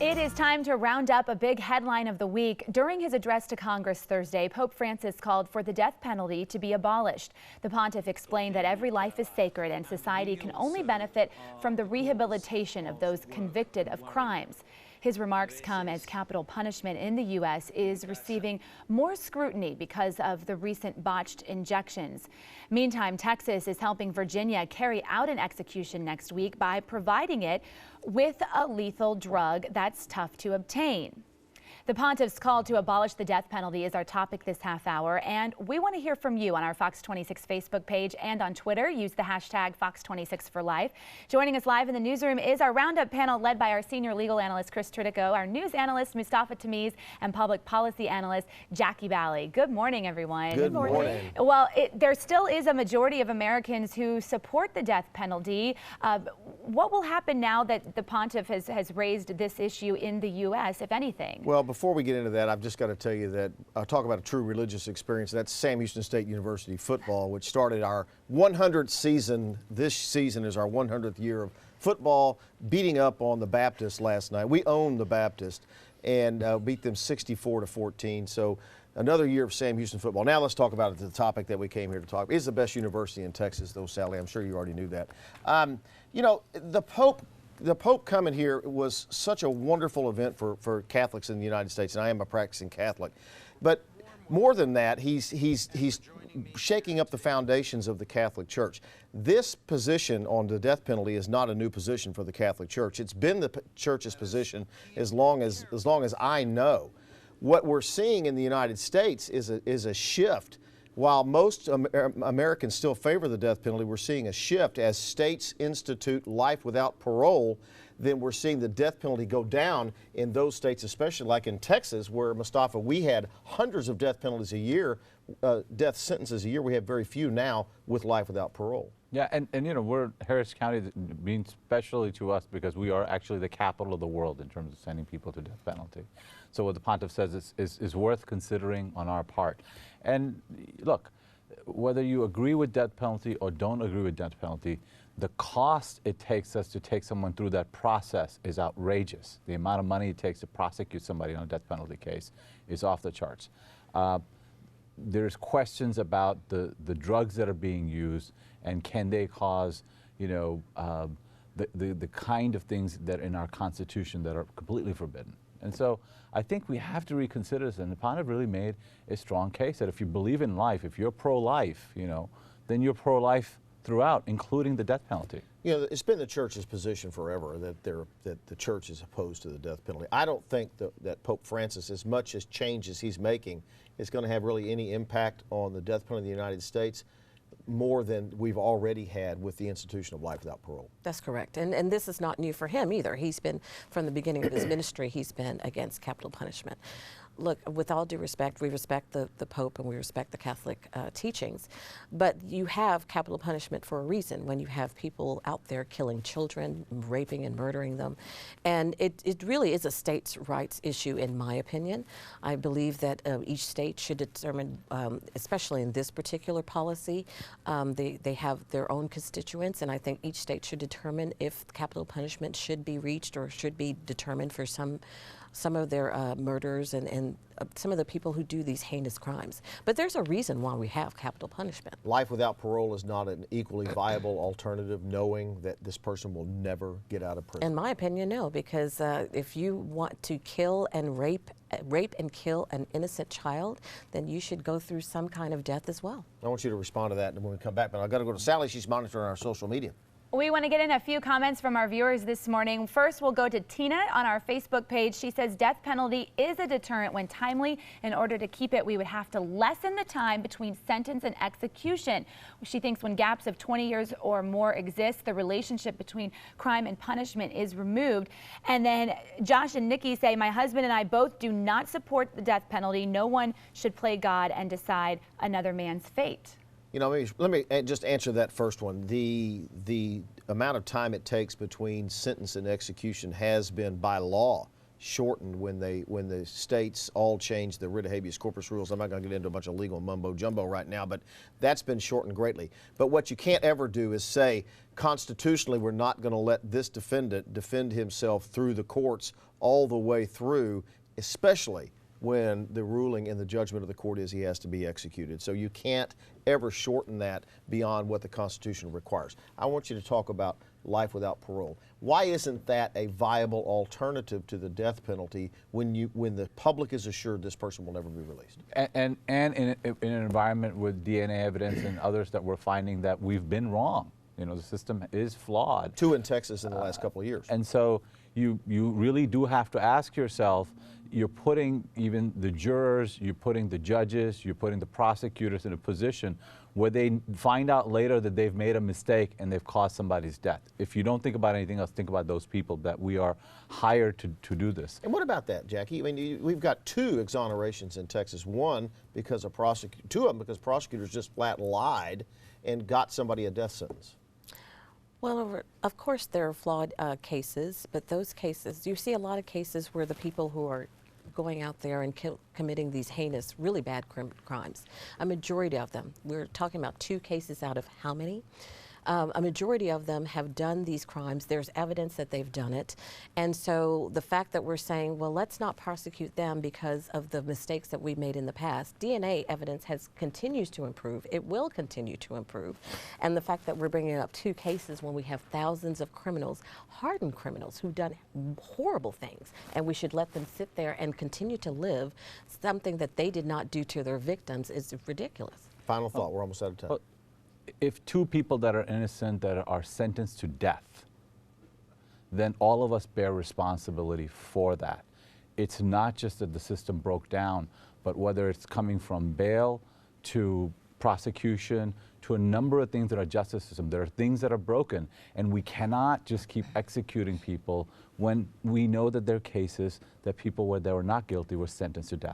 It is time to round up a big headline of the week. During his address to Congress Thursday, Pope Francis called for the death penalty to be abolished. The pontiff explained that every life is sacred and society can only benefit from the rehabilitation of those convicted of crimes. His remarks come as capital punishment in the U.S. is receiving more scrutiny because of the recent botched injections. Meantime, Texas is helping Virginia carry out an execution next week by providing it with a lethal drug that's tough to obtain. The pontiff's call to abolish the death penalty is our topic this half hour, and we want to hear from you on our Fox 26 Facebook page and on Twitter. Use the hashtag Fox26forlife. Joining us live in the newsroom is our roundup panel led by our senior legal analyst Chris Tritico, our news analyst Mustafa Tamiz, and public policy analyst Jackie Bally. Good morning, everyone. Good morning. Well, there still is a majority of Americans who support the death penalty. What will happen now that the pontiff has raised this issue in the U.S., if anything? Well, before we get into that, I've just got to tell you that talk about a true religious experience. That's Sam Houston State University football, which started our 100th season. This season is our 100th year of football, beating up on the Baptist last night. We own the Baptist and beat them 64-14. So another year of Sam Houston football. Now let's talk about the topic that we came here to talk about. It's the best university in Texas, though, Sally. I'm sure you already knew that. You know, the Pope coming here was such a wonderful event for Catholics in the United States, and I am a practicing Catholic. But more than that, he's shaking up the foundations of the Catholic Church. This position on the death penalty is not a new position for the Catholic Church. It's been the Church's position as long as I know. What we're seeing in the United States is a shift. While most Americans still favor the death penalty, we're seeing a shift as states institute life without parole. Then we're seeing the death penalty go down in those states, especially like in Texas, where, Mustafa, we had hundreds of death penalties a year, death sentences a year. We have very few now with life without parole. Yeah, and you know, we're Harris County means especially to us because we are actually the capital of the world in terms of sending people to death penalty. So what the pontiff says is worth considering on our part. And look, whether you agree with death penalty or don't agree with death penalty, the cost it takes us to take someone through that process is outrageous. The amount of money it takes to prosecute somebody on a death penalty case is off the charts. There's questions about the drugs that are being used and can they cause, you know, the kind of things that in our Constitution that are completely forbidden. And so I think we have to reconsider this, and the pontiff really made a strong case that if you believe in life, if you're pro-life, you know, then you're pro-life throughout, including the death penalty. You know, it's been the Church's position forever that the Church is opposed to the death penalty. I don't think that Pope Francis, as much as changes he's making, is going to have really any impact on the death penalty in the United States, more than we've already had with the institution of life without parole. That's correct. And this is not new for him either. He's been, from the beginning of his ministry, he's been against capital punishment. Look, with all due respect, we respect the Pope and we respect the Catholic teachings, but you have capital punishment for a reason when you have people out there killing children, raping and murdering them. And it really is a states' rights issue, in my opinion. I believe that each state should determine, especially in this particular policy, they have their own constituents, and I think each state should determine if capital punishment should be reached or should be determined for some of their murders and some of the people who do these heinous crimes. But there's a reason why we have capital punishment. Life without parole is not an equally viable alternative, knowing that this person will never get out of prison. In my opinion, no, because if you want to kill and rape and kill an innocent child, then you should go through some kind of death as well. I want you to respond to that when we come back, but I've got to go to Sally. She's monitoring our social media. We want to get in a few comments from our viewers this morning. First, we'll go to Tina on our Facebook page. She says death penalty is a deterrent when timely. In order to keep it, we would have to lessen the time between sentence and execution. She thinks when gaps of 20 years or more exist, the relationship between crime and punishment is removed. And then Josh and Nikki say, my husband and I both do not support the death penalty. No one should play God and decide another man's fate. You know, let me just answer that first one. The amount of time it takes between sentence and execution has been, by law, shortened when the states all changed the writ of habeas corpus rules. I'm not going to get into a bunch of legal mumbo jumbo right now, but that's been shortened greatly. But what you can't ever do is say constitutionally we're not going to let this defendant defend himself through the courts all the way through, especially when the ruling and the judgment of the court is he has to be executed. So you can't ever shorten that beyond what the Constitution requires. I want you to talk about life without parole. Why isn't that a viable alternative to the death penalty when the public is assured this person will never be released? And in an environment with DNA evidence and others that we're finding that we've been wrong. You know, the system is flawed. 2 in Texas in the last couple of years. And so you really do have to ask yourself, you're putting even the jurors, you're putting the judges, you're putting the prosecutors in a position where they find out later that they've made a mistake and they've caused somebody's death. If you don't think about anything else, think about those people that we are hired to do this. And what about that, Jackie? I mean, we've got 2 exonerations in Texas. One because of 2 of them because prosecutors just flat lied and got somebody a death sentence. Well, of course there are flawed cases, but those cases, you see a lot of cases where the people who are going out there and committing these heinous, really bad crimes, a majority of them, we're talking about 2 cases out of how many? A majority of them have done these crimes. There's evidence that they've done it. And so the fact that we're saying, well, let's not prosecute them because of the mistakes that we've made in the past, DNA evidence continues to improve. It will continue to improve. And the fact that we're bringing up 2 cases when we have thousands of criminals, hardened criminals who've done horrible things, and we should let them sit there and continue to live something that they did not do to their victims is ridiculous. Final thought, we're almost out of time. Well, if 2 people that are innocent that are sentenced to death, then all of us bear responsibility for that. It's not just that the system broke down, but whether it's coming from bail to prosecution to a number of things in our justice system, there are things that are broken, and we cannot just keep executing people when we know that there are cases that people where they were not guilty were sentenced to death.